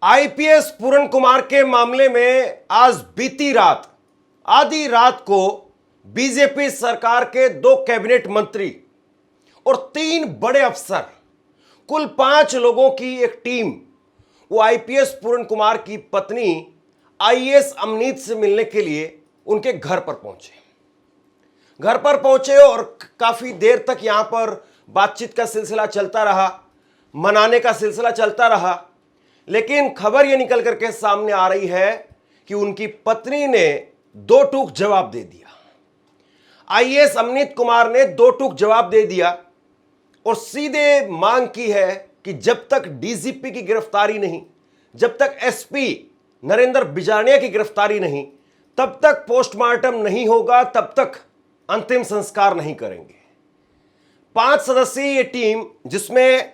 IPS पूरन कुमार के मामले में आज बीती रात आधी रात को बीजेपी सरकार के 2 कैबिनेट मंत्री और 3 बड़े अफसर, कुल 5 लोगों की एक टीम वो आईपीएस पूरन कुमार की पत्नी आईएएस अमनीत से मिलने के लिए उनके घर पर पहुंचे और काफी देर तक यहां पर बातचीत का सिलसिला चलता रहा, मनाने का सिलसिला चलता रहा। लेकिन खबर यह निकल करके सामने आ रही है कि उनकी पत्नी ने 2 टूक जवाब दे दिया। आईएएस अमनीत कुमार ने 2 टूक जवाब दे दिया और सीधे मांग की है कि जब तक डीजीपी की गिरफ्तारी नहीं, जब तक एसपी नरेंद्र बिजारनिया की गिरफ्तारी नहीं, तब तक पोस्टमार्टम नहीं होगा, तब तक अंतिम संस्कार नहीं करेंगे। 5 सदस्यीय ये टीम, जिसमें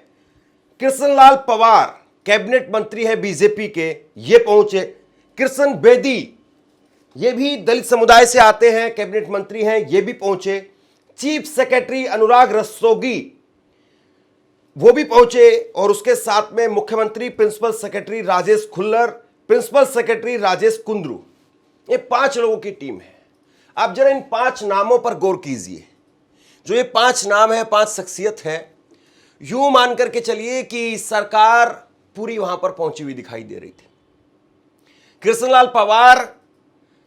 कृष्णलाल पवार कैबिनेट मंत्री है बीजेपी के, ये पहुंचे। कृष्ण बेदी, ये भी दलित समुदाय से आते हैं, कैबिनेट मंत्री हैं, ये भी पहुंचे। चीफ सेक्रेटरी अनुराग रस्तोगी वो भी पहुंचे और उसके साथ में मुख्यमंत्री principal secretary Rajesh Khullar, principal secretary Rajesh Kundru, ये 5 लोगों की टीम है। आप जरा इन 5 नामों पर गौर कीजिए। जो ये 5 नाम है, 5 शख्सियत है, यूं मान करके चलिए कि सरकार पूरी वहां पर पहुंची हुई दिखाई दे रही थी। कृष्णलाल पवार,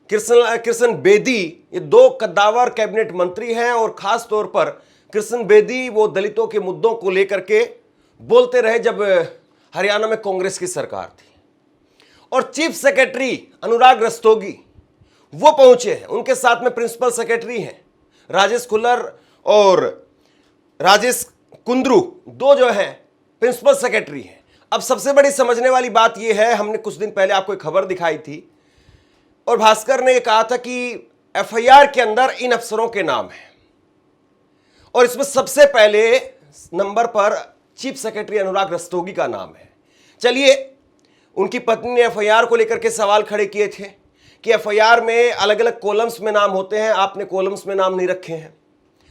कृष्ण बेदी, ये 2 कद्दावर कैबिनेट मंत्री हैं और खास तौर पर कृष्ण बेदी वो दलितों के मुद्दों को लेकर के बोलते रहे जब हरियाणा में कांग्रेस की सरकार थी। और चीफ सेक्रेटरी अनुराग रस्तोगी वो पहुंचे हैं, उनके साथ में प्रिंसिपल सेक्रेटरी हैं राजेश खुल्लर और राजेश कुंद्रू, 2 जो हैं प्रिंसिपल सेक्रेटरी हैं। अब सबसे बड़ी समझने वाली बात यह है, हमने कुछ दिन पहले आपको एक खबर दिखाई थी और भास्कर ने यह कहा था कि एफआईआर के अंदर इन अफसरों के नाम हैं और इसमें सबसे पहले नंबर पर चीफ सेक्रेटरी अनुराग रस्तोगी का नाम है। चलिए, उनकी पत्नी ने एफआईआर को लेकर के सवाल खड़े किए थे कि एफआईआर में अलग अलग कॉलम्स में नाम होते हैं, आपने कॉलम्स में नाम नहीं रखे हैं।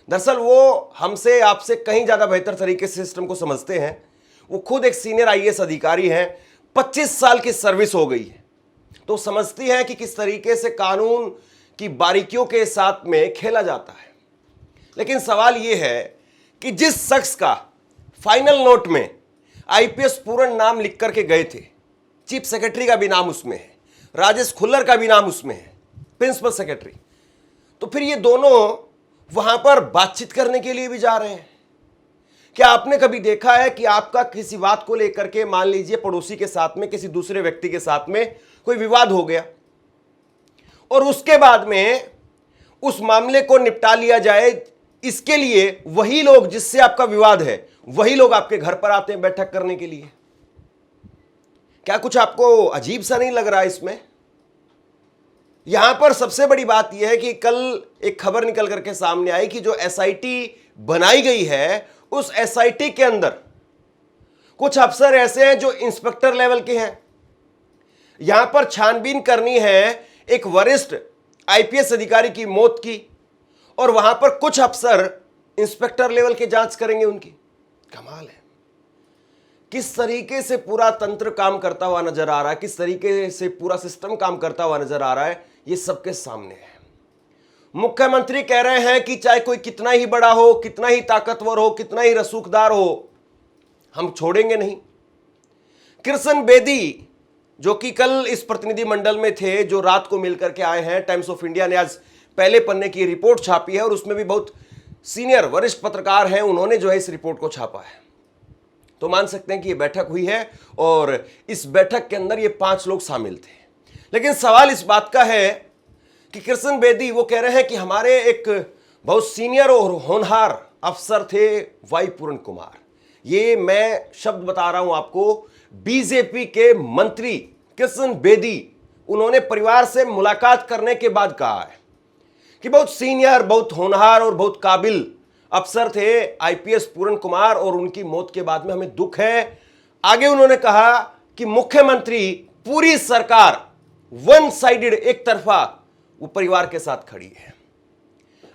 दरअसल वो हमसे आपसे कहीं ज़्यादा बेहतर तरीके से सिस्टम को समझते हैं। वो खुद एक सीनियर आईएएस अधिकारी हैं, 25 साल की सर्विस हो गई है, तो समझती हैं कि किस तरीके से कानून की बारीकियों के साथ में खेला जाता है। लेकिन सवाल यह है कि जिस शख्स का फाइनल नोट में आईपीएस पूरन नाम लिख करके गए थे, चीफ सेक्रेटरी का भी नाम उसमें है, राजेश खुल्लर का भी नाम उसमें है, प्रिंसिपल सेक्रेटरी, तो फिर ये दोनों वहां पर बातचीत करने के लिए भी जा रहे हैं। क्या आपने कभी देखा है कि आपका किसी बात को लेकर के, मान लीजिए पड़ोसी के साथ में, किसी दूसरे व्यक्ति के साथ में कोई विवाद हो गया और उसके बाद में उस मामले को निपटा लिया जाए, इसके लिए वही लोग जिससे आपका विवाद है, वही लोग आपके घर पर आते हैं बैठक करने के लिए? क्या कुछ आपको अजीब सा नहीं लग रहा है इसमें? यहां पर सबसे बड़ी बात यह है कि कल एक खबर निकल करके सामने आई कि जो एसआईटी बनाई गई है, उस एसआईटी के अंदर कुछ अफसर ऐसे हैं जो इंस्पेक्टर लेवल के हैं। यहां पर छानबीन करनी है एक वरिष्ठ आईपीएस अधिकारी की मौत की और वहां पर कुछ अफसर इंस्पेक्टर लेवल की जांच करेंगे उनकी। कमाल है। किस तरीके से पूरा तंत्र काम करता हुआ नजर आ रहा है, किस तरीके से पूरा सिस्टम काम करता हुआ नजर आ रहा है, ये सबके सामने है। मुख्यमंत्री कह रहे हैं कि चाहे कोई कितना ही बड़ा हो, कितना ही ताकतवर हो, कितना ही रसूखदार हो, हम छोड़ेंगे नहीं। कृष्ण बेदी, जो कि कल इस प्रतिनिधि मंडल में थे, जो रात को मिलकर के आए हैं, टाइम्स ऑफ इंडिया ने आज पहले पन्ने की रिपोर्ट छापी है और उसमें भी बहुत सीनियर वरिष्ठ पत्रकार हैं, उन्होंने जो है इस रिपोर्ट को छापा है। तो मान सकते हैं कि ये बैठक हुई है और इस बैठक के अंदर ये 5 लोग शामिल थे। लेकिन सवाल इस बात का है कि कृष्ण बेदी वो कह रहे हैं कि हमारे एक बहुत सीनियर और होनहार अफसर थे वाई पूरन कुमार। ये मैं शब्द बता रहा हूं आपको, बीजेपी के मंत्री कृष्ण बेदी, उन्होंने परिवार से मुलाकात करने के बाद कहा है कि बहुत सीनियर, बहुत होनहार और बहुत काबिल अफसर थे आईपीएस पूरन कुमार और उनकी मौत के बाद में हमें दुख है। आगे उन्होंने कहा कि मुख्यमंत्री, पूरी सरकार वन साइडेड, एक तरफा वो परिवार के साथ खड़ी है।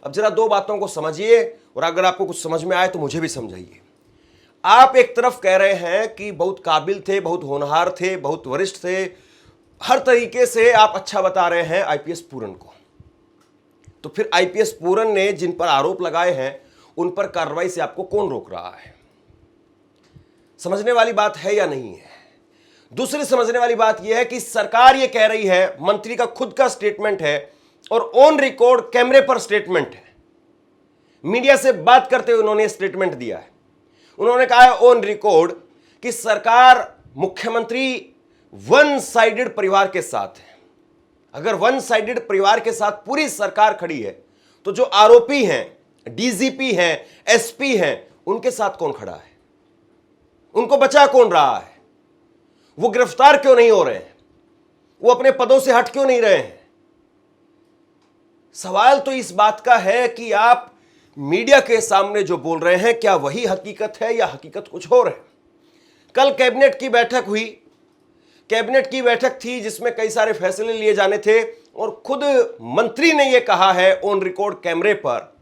अब जरा 2 बातों को समझिए और अगर आपको कुछ समझ में आए तो मुझे भी समझाइए। आप एक तरफ कह रहे हैं कि बहुत काबिल थे, बहुत होनहार थे, बहुत वरिष्ठ थे, हर तरीके से आप अच्छा बता रहे हैं आईपीएस पूरन को। तो फिर आईपीएस पूरन ने जिन पर आरोप लगाए हैं उन पर कार्रवाई से आपको कौन रोक रहा है? समझने वाली बात है या नहीं है? दूसरी समझने वाली बात यह है कि सरकार यह कह रही है, मंत्री का खुद का स्टेटमेंट है और ऑन रिकॉर्ड कैमरे पर स्टेटमेंट है, मीडिया से बात करते हुए उन्होंने स्टेटमेंट दिया है। उन्होंने कहा है ऑन रिकॉर्ड कि सरकार, मुख्यमंत्री वन साइडेड परिवार के साथ है। अगर वन साइडेड परिवार के साथ पूरी सरकार खड़ी है तो जो आरोपी हैं, डीजीपी हैं, एसपी हैं, उनके साथ कौन खड़ा है? उनको बचा कौन रहा है? वो गिरफ्तार क्यों नहीं हो रहे हैं? वो अपने पदों से हट क्यों नहीं रहे हैं? सवाल तो इस बात का है कि आप मीडिया के सामने जो बोल रहे हैं क्या वही हकीकत है या हकीकत कुछ और है? कल कैबिनेट की बैठक हुई, कैबिनेट की बैठक थी जिसमें कई सारे फैसले लिए जाने थे और खुद मंत्री ने यह कहा है ऑन रिकॉर्ड कैमरे पर,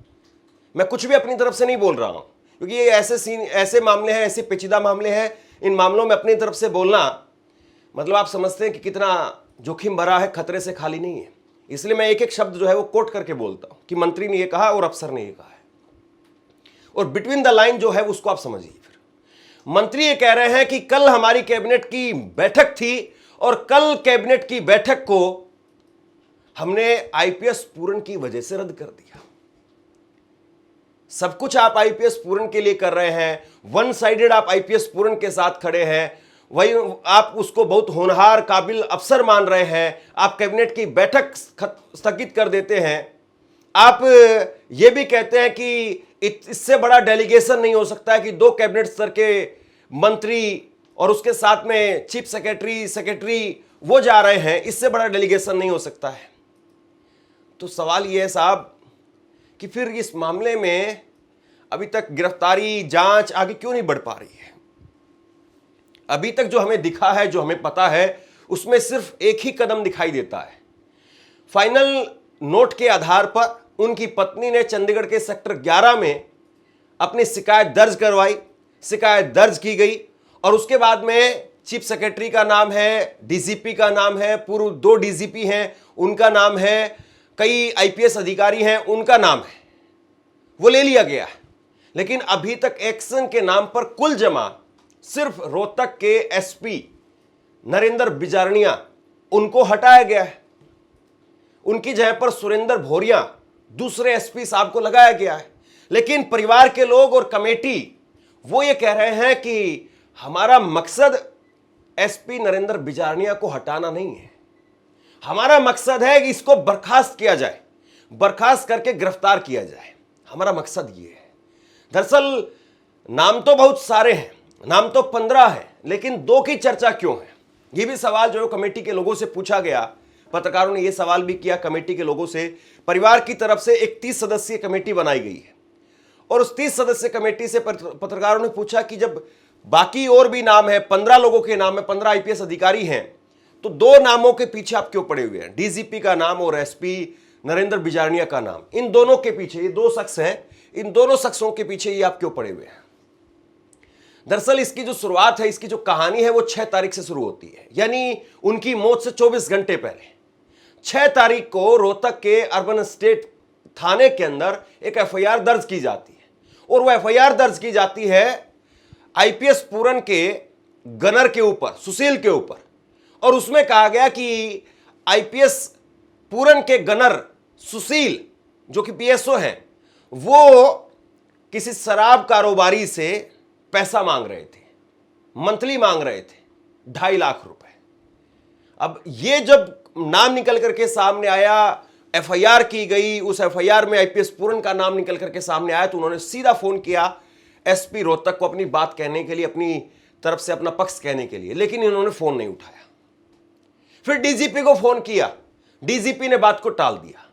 मैं कुछ भी अपनी तरफ से नहीं बोल रहा हूं क्योंकि ये ऐसे मामले हैं, ऐसे पेचीदा मामले हैं, इन मामलों में अपनी तरफ से बोलना मतलब आप समझते हैं कि कितना जोखिम भरा है, खतरे से खाली नहीं है। इसलिए मैं एक एक शब्द जो है वो कोट करके बोलता हूं कि मंत्री ने यह कहा और अफसर ने यह कहा है, और बिटवीन द लाइन जो है उसको आप समझिए। फिर मंत्री ये कह रहे हैं कि कल हमारी कैबिनेट की बैठक थी और कल कैबिनेट की बैठक को हमने आईपीएस पूरन की वजह से रद्द कर दिया। सब कुछ आप आईपीएस पूरन के लिए कर रहे हैं, वन साइडेड आप आईपीएस पूरन के साथ खड़े हैं, वही आप उसको बहुत होनहार काबिल अफसर मान रहे हैं, आप कैबिनेट की बैठक स्थगित कर देते हैं, आप ये भी कहते हैं कि इससे बड़ा डेलीगेशन नहीं हो सकता है कि 2 कैबिनेट स्तर के मंत्री और उसके साथ में चीफ सेक्रेटरी वो जा रहे हैं, इससे बड़ा डेलीगेशन नहीं हो सकता है। तो सवाल ये है साहब कि फिर इस मामले में अभी तक गिरफ्तारी, जांच आगे क्यों नहीं बढ़ पा रही है? अभी तक जो हमें दिखा है, जो हमें पता है, उसमें सिर्फ एक ही कदम दिखाई देता है। फाइनल नोट के आधार पर उनकी पत्नी ने चंडीगढ़ के सेक्टर 11 में अपनी शिकायत दर्ज करवाई, शिकायत दर्ज की गई और उसके बाद में चीफ सेक्रेटरी का नाम है, डीजीपी का नाम है, पूर्व 2 डीजीपी हैं उनका नाम है, कई आईपीएस अधिकारी हैं उनका नाम है, वो ले लिया गया है। लेकिन अभी तक एक्शन के नाम पर कुल जमा सिर्फ रोहतक के एसपी नरेंद्र बिजारनिया, उनको हटाया गया है। उनकी जगह पर सुरेंद्र भौरिया, दूसरे एसपी साहब को लगाया गया है। लेकिन परिवार के लोग और कमेटी वो ये कह रहे हैं कि हमारा मकसद एसपी नरेंद्र बिजारनिया को हटाना नहीं है, हमारा मकसद है कि इसको बर्खास्त किया जाए, बर्खास्त करके गिरफ्तार किया जाए, हमारा मकसद ये है। दरअसल नाम तो बहुत सारे हैं, नाम तो 15 है, लेकिन 2 की चर्चा क्यों है? ये भी सवाल जो कमेटी के लोगों से पूछा गया। पत्रकारों ने यह सवाल भी किया कमेटी के लोगों से। परिवार की तरफ से एक 30 सदस्यीय कमेटी बनाई गई है और उस 30 सदस्यीय कमेटी से पत्रकारों ने पूछा कि जब बाकी और भी नाम है, 15 लोगों के नाम है, 15 आईपीएस अधिकारी हैं, तो 2 नामों के पीछे आप क्यों पड़े हुए हैं? डीजीपी का नाम और एसपी नरेंद्र बिजारनिया का नाम, इन दोनों के पीछे, ये 2 शख्स हैं, इन दोनों शख्सों के पीछे ये आप क्यों पड़े हुए हैं? दरअसल इसकी जो शुरुआत है, इसकी जो कहानी है वो 6 तारीख से शुरू होती है, यानी उनकी मौत से 24 घंटे पहले 6 तारीख को रोहतक के अर्बन स्टेट थाने के अंदर एक एफआईआर दर्ज की जाती है और वो एफआईआर दर्ज की जाती है आईपीएस पूरन के गनर के ऊपर, सुशील के ऊपर, और उसमें कहा गया कि आईपीएस पूरन के गनर सुशील जो कि पीएसओ हैं, वो किसी शराब कारोबारी से पैसा मांग रहे थे, मंथली मांग रहे थे 2.5 लाख रुपए। अब ये जब नाम निकल करके सामने आया, एफआईआर की गई, उस एफआईआर में आईपीएस पूरन का नाम निकल करके सामने आया, तो उन्होंने सीधा फोन किया एसपी रोहतक को अपनी बात कहने के लिए, अपनी तरफ से अपना पक्ष कहने के लिए, लेकिन इन्होंने फोन नहीं उठाया। फिर डीजीपी को फोन किया, डीजीपी ने बात को टाल दिया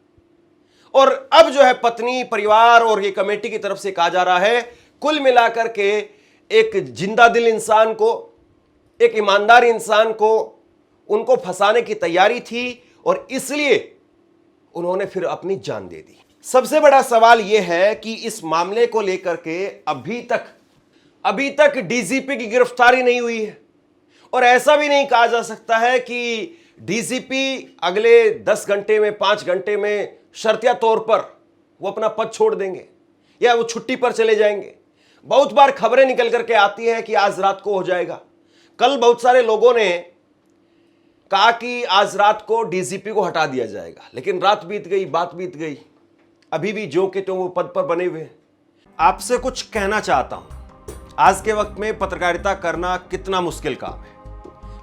और अब जो है पत्नी, परिवार और ये कमेटी की तरफ से कहा जा रहा है कुल मिलाकर के एक जिंदा दिल इंसान को, एक ईमानदार इंसान को उनको फंसाने की तैयारी थी और इसलिए उन्होंने फिर अपनी जान दे दी। सबसे बड़ा सवाल यह है कि इस मामले को लेकर के अभी तक अभी तक डीजीपी की गिरफ्तारी नहीं हुई है और ऐसा भी नहीं कहा जा सकता है कि डीजीपी अगले 10 घंटे में 5 घंटे में शर्तिया तौर पर वो अपना पद छोड़ देंगे या वो छुट्टी पर चले जाएंगे। बहुत बार खबरें निकल करके आती हैं कि आज रात को हो जाएगा। कल बहुत सारे लोगों ने कहा कि आज रात को डीजीपी को हटा दिया जाएगा, लेकिन रात बीत गई, बात बीत गई, अभी भी जो के तो वो पद पर बने हुए हैं। आपसे कुछ कहना चाहता हूं, आज के वक्त में पत्रकारिता करना कितना मुश्किल काम है,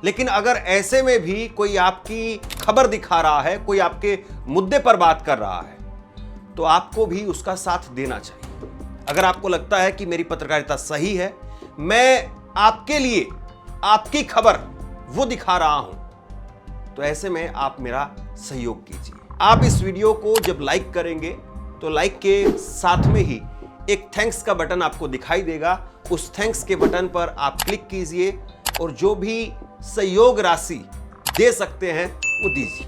लेकिन अगर ऐसे में भी कोई आपकी खबर दिखा रहा है, कोई आपके मुद्दे पर बात कर रहा है, तो आपको भी उसका साथ देना चाहिए। अगर आपको लगता है कि मेरी पत्रकारिता सही है, मैं आपके लिए आपकी खबर वो दिखा रहा हूं, तो ऐसे में आप मेरा सहयोग कीजिए। आप इस वीडियो को जब लाइक करेंगे तो लाइक के साथ में ही एक थैंक्स का बटन आपको दिखाई देगा। उस थैंक्स के बटन पर आप क्लिक कीजिए और जो भी सहयोग राशि दे सकते हैं वो दीजिए।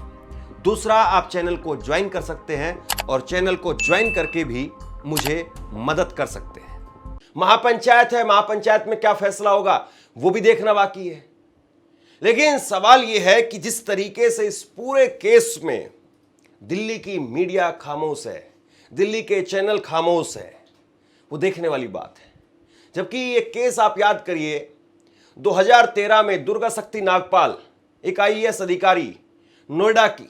दूसरा, आप चैनल को ज्वाइन कर सकते हैं और चैनल को ज्वाइन करके भी मुझे मदद कर सकते हैं। महापंचायत है, महापंचायत में क्या फैसला होगा वो भी देखना बाकी है। लेकिन सवाल यह है कि जिस तरीके से इस पूरे केस में दिल्ली की मीडिया खामोश है, दिल्ली के चैनल खामोश है, वो देखने वाली बात है। जबकि ये केस आप याद करिए, 2013 में दुर्गा शक्ति नागपाल एक आईएएस अधिकारी नोएडा की,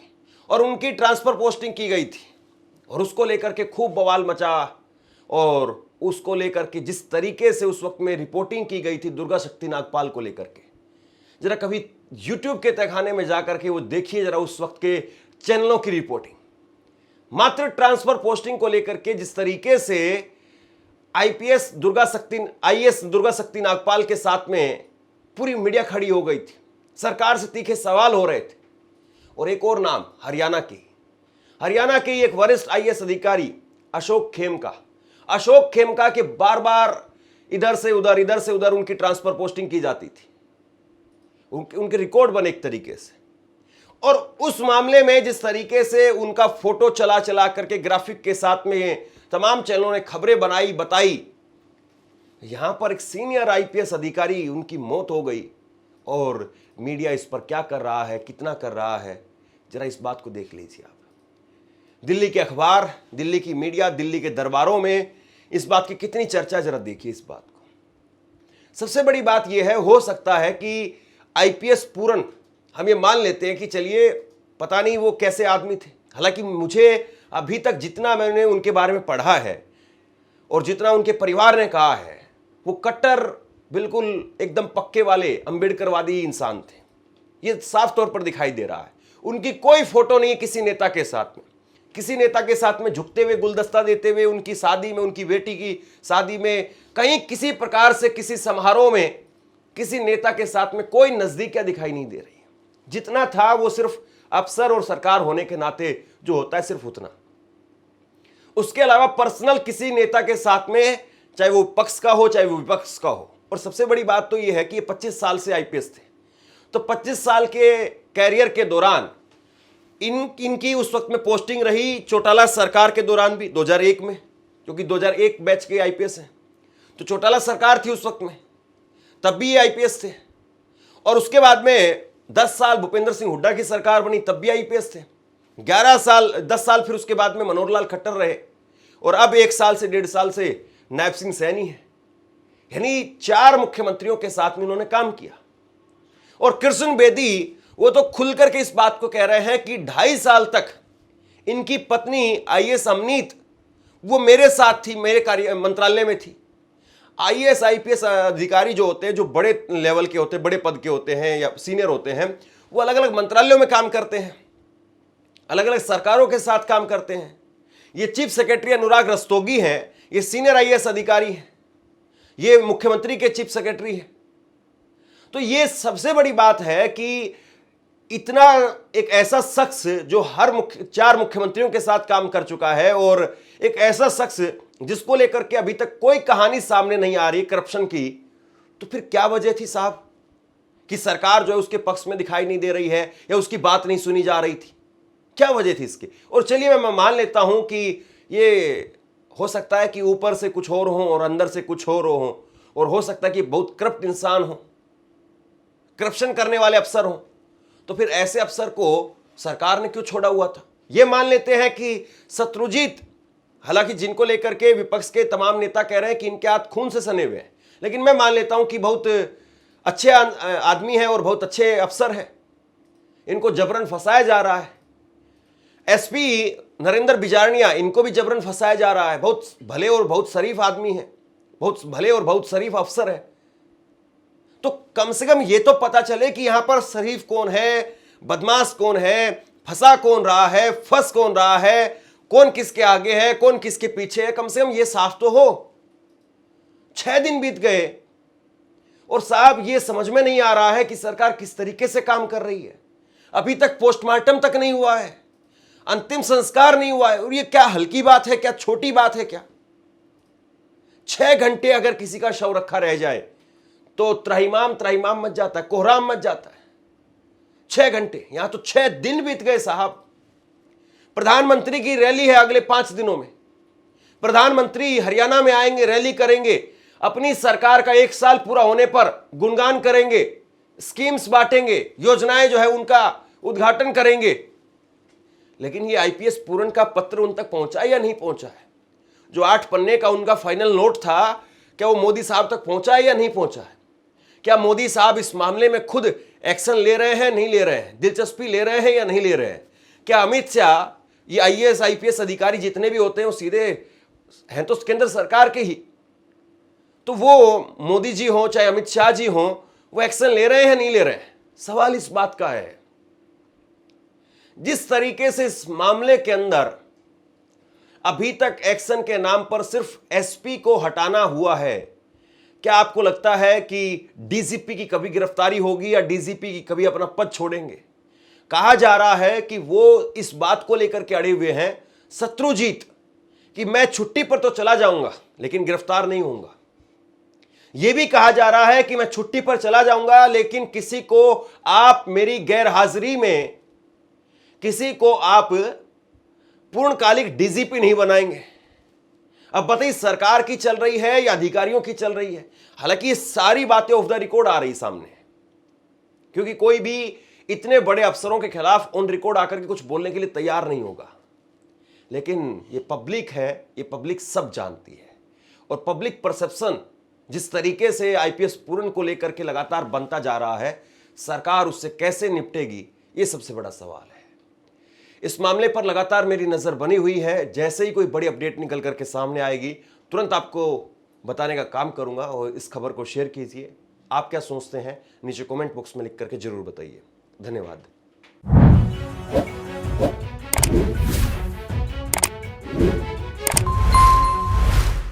और उनकी ट्रांसफर पोस्टिंग की गई थी और उसको लेकर के खूब बवाल मचा, और उसको लेकर के जिस तरीके से उस वक्त में रिपोर्टिंग की गई थी दुर्गा शक्ति नागपाल को लेकर के, जरा कभी YouTube के तहखाने में जाकर के वो देखिए जरा उस वक्त के चैनलों की रिपोर्टिंग। मात्र ट्रांसफर पोस्टिंग को लेकर के जिस तरीके से आईएएस दुर्गा शक्ति नागपाल के साथ में पूरी मीडिया खड़ी हो गई थी, सरकार से तीखे सवाल हो रहे थे। और एक और नाम, हरियाणा के एक वरिष्ठ आईएएस अधिकारी अशोक खेमका के बार बार इधर से उधर उनकी ट्रांसफर पोस्टिंग की जाती थी, उनके रिकॉर्ड बने एक तरीके से। और उस मामले में जिस तरीके से उनका फोटो चला करके ग्राफिक के साथ में तमाम चैनलों ने खबरें बताई, यहां पर एक सीनियर आईपीएस अधिकारी उनकी मौत हो गई और मीडिया इस पर क्या कर रहा है, कितना कर रहा है, जरा इस बात को देख लीजिए आप। दिल्ली के अखबार, दिल्ली की मीडिया, दिल्ली के दरबारों में इस बात की कितनी चर्चा, जरा देखिए इस बात को। सबसे बड़ी बात यह है, हो सकता है कि आईपीएस पूरन हम ये मान लेते हैं कि चलिए पता नहीं वो कैसे आदमी थे, हालांकि मुझे अभी तक जितना मैंने उनके बारे में पढ़ा है और जितना उनके परिवार ने कहा है, वो कट्टर बिल्कुल एकदम पक्के वाले अंबेडकरवादी इंसान थे। ये साफ तौर पर दिखाई दे रहा है। उनकी कोई फोटो नहीं है किसी नेता के साथ में झुकते हुए, गुलदस्ता देते हुए, उनकी शादी में, उनकी बेटी की शादी में, कहीं किसी प्रकार से किसी समारोह में किसी नेता के साथ में कोई नजदीकियां दिखाई नहीं दे रही है। जितना था वो सिर्फ अफसर और सरकार होने के नाते जो होता है, सिर्फ उतना। उसके अलावा पर्सनल किसी नेता के साथ में, चाहे वो पक्ष का हो चाहे वो विपक्ष का हो। और सबसे बड़ी बात तो ये है कि ये 25 साल से आईपीएस थे, तो 25 साल के कैरियर के दौरान इनकी उस वक्त में पोस्टिंग रही चौटाला सरकार के दौरान भी 2001 में, क्योंकि 2001 बैच के आईपीएस हैं, तो चौटाला सरकार थी उस वक्त में, तब भी ये आईपीएस थे। और उसके बाद में 10 साल भूपेंद्र सिंह हुड्डा की सरकार बनी, तब भी आईपीएस थे। 10 साल फिर उसके बाद में मनोहर लाल खट्टर रहे, और अब 1 साल से 1.5 साल से नायब सिंह सैनी है। यानी 4 मुख्यमंत्रियों के साथ में इन्होंने काम किया। और कृष्ण बेदी वो तो खुल करके इस बात को कह रहे हैं कि 2.5 साल तक इनकी पत्नी आईएएस अमनीत वो मेरे साथ थी, मेरे कार्य मंत्रालय में थी। आईएएस आईपीएस अधिकारी जो होते हैं, जो बड़े लेवल के होते हैं, बड़े पद के होते हैं या सीनियर होते हैं, वो अलग अलग मंत्रालयों में काम करते हैं, अलग अलग सरकारों के साथ काम करते हैं। ये चीफ सेक्रेटरी अनुराग रस्तोगी हैं, ये सीनियर आईएएस अधिकारी हैं, ये मुख्यमंत्री के चीफ सेक्रेटरी हैं। तो ये सबसे बड़ी बात है कि इतना एक ऐसा शख्स जो 4 मुख्यमंत्रियों के साथ काम कर चुका है, और एक ऐसा शख्स जिसको लेकर के अभी तक कोई कहानी सामने नहीं आ रही करप्शन की, तो फिर क्या वजह थी साहब कि सरकार जो है उसके पक्ष में दिखाई नहीं दे रही है या उसकी बात नहीं सुनी जा रही थी? क्या वजह थी इसकी? और चलिए मैं मान लेता हूं कि ये हो सकता है कि ऊपर से कुछ और हो और अंदर से कुछ और हो, और हो सकता है कि बहुत करप्ट इंसान हो, करप्शन करने वाले अफसर हो, तो फिर ऐसे अफसर को सरकार ने क्यों छोड़ा हुआ था? यह मान लेते हैं कि शत्रुजीत, हालांकि जिनको लेकर के विपक्ष के तमाम नेता कह रहे हैं कि इनके हाथ खून से सने हुए हैं, लेकिन मैं मान लेता हूं कि बहुत अच्छे आदमी हैं और बहुत अच्छे अफसर हैं। इनको जबरन फंसाया जा रहा है। एसपी नरेंद्र बिजारनिया, इनको भी जबरन फंसाया जा रहा है। बहुत भले और बहुत शरीफ आदमी हैं, बहुत भले और बहुत शरीफ अफसर है। तो कम से कम ये तो पता चले कि यहां पर शरीफ कौन है, बदमाश कौन है, फंसा कौन रहा है, फंस कौन रहा है, कौन किसके आगे है, कौन किसके पीछे है। कम से कम ये साफ तो हो। 6 दिन बीत गए और साहब ये समझ में नहीं आ रहा है कि सरकार किस तरीके से काम कर रही है। अभी तक पोस्टमार्टम तक नहीं हुआ है, अंतिम संस्कार नहीं हुआ है। और ये क्या हल्की बात है, क्या छोटी बात है क्या? 6 घंटे अगर किसी का शव रखा रह जाए तो त्राहिमाम त्राहिमाम मच जाता है, कोहराम मच जाता है। 6 घंटे, यहां तो 6 दिन बीत गए साहब। प्रधानमंत्री की रैली है अगले 5 दिनों में। प्रधानमंत्री हरियाणा में आएंगे, रैली करेंगे, अपनी सरकार का 1 साल पूरा होने पर गुणगान करेंगे, स्कीम्स बांटेंगे, योजनाएं जो है उनका उद्घाटन करेंगे। लेकिन ये आईपीएस पूरन का पत्र उन तक पहुंचा या नहीं पहुंचा है? जो 8 पन्ने का उनका फाइनल नोट था, क्या वो मोदी साहब तक पहुंचा है या नहीं पहुंचा है? क्या मोदी साहब इस मामले में खुद एक्शन ले रहे हैं, नहीं ले रहे हैं, दिलचस्पी ले रहे हैं या नहीं ले रहे हैं? क्या अमित शाह, ये आईएएस आईपीएस अधिकारी जितने भी होते हैं वो सीधे हैं तो केंद्र सरकार के ही, तो वो मोदी जी हो चाहे अमित शाह जी हो, वो एक्शन ले रहे हैं नहीं ले रहे हैं? सवाल इस बात का है। जिस तरीके से इस मामले के अंदर अभी तक एक्शन के नाम पर सिर्फ एसपी को हटाना हुआ है, क्या आपको लगता है कि डीजीपी की कभी गिरफ्तारी होगी या डीजीपी की कभी अपना पद छोड़ेंगे? कहा जा रहा है कि वो इस बात को लेकर के अड़े हुए हैं शत्रुजीत कि मैं छुट्टी पर तो चला जाऊंगा लेकिन गिरफ्तार नहीं होऊंगा। यह भी कहा जा रहा है कि मैं छुट्टी पर चला जाऊंगा लेकिन किसी को आप मेरी गैर हाजिरी में किसी को आप पूर्णकालिक डीजीपी नहीं बनाएंगे। अब बताइए सरकार की चल रही है या अधिकारियों की चल रही है? हालांकि ये सारी बातें ऑफ द रिकॉर्ड आ रही सामने, क्योंकि कोई भी इतने बड़े अफसरों के खिलाफ ऑन रिकॉर्ड आकर के कुछ बोलने के लिए तैयार नहीं होगा। लेकिन ये पब्लिक है, ये पब्लिक सब जानती है। और पब्लिक परसेप्शन जिस तरीके से आईपीएस पूरन को लेकर के लगातार बनता जा रहा है, सरकार उससे कैसे निपटेगी, ये सबसे बड़ा सवाल है। इस मामले पर लगातार मेरी नजर बनी हुई है। जैसे ही कोई बड़ी अपडेट निकल करके सामने आएगी तुरंत आपको बताने का काम करूंगा। और इस खबर को शेयर कीजिए। आप क्या सोचते हैं नीचे कमेंट बॉक्स में लिख करके जरूर बताइए। धन्यवाद।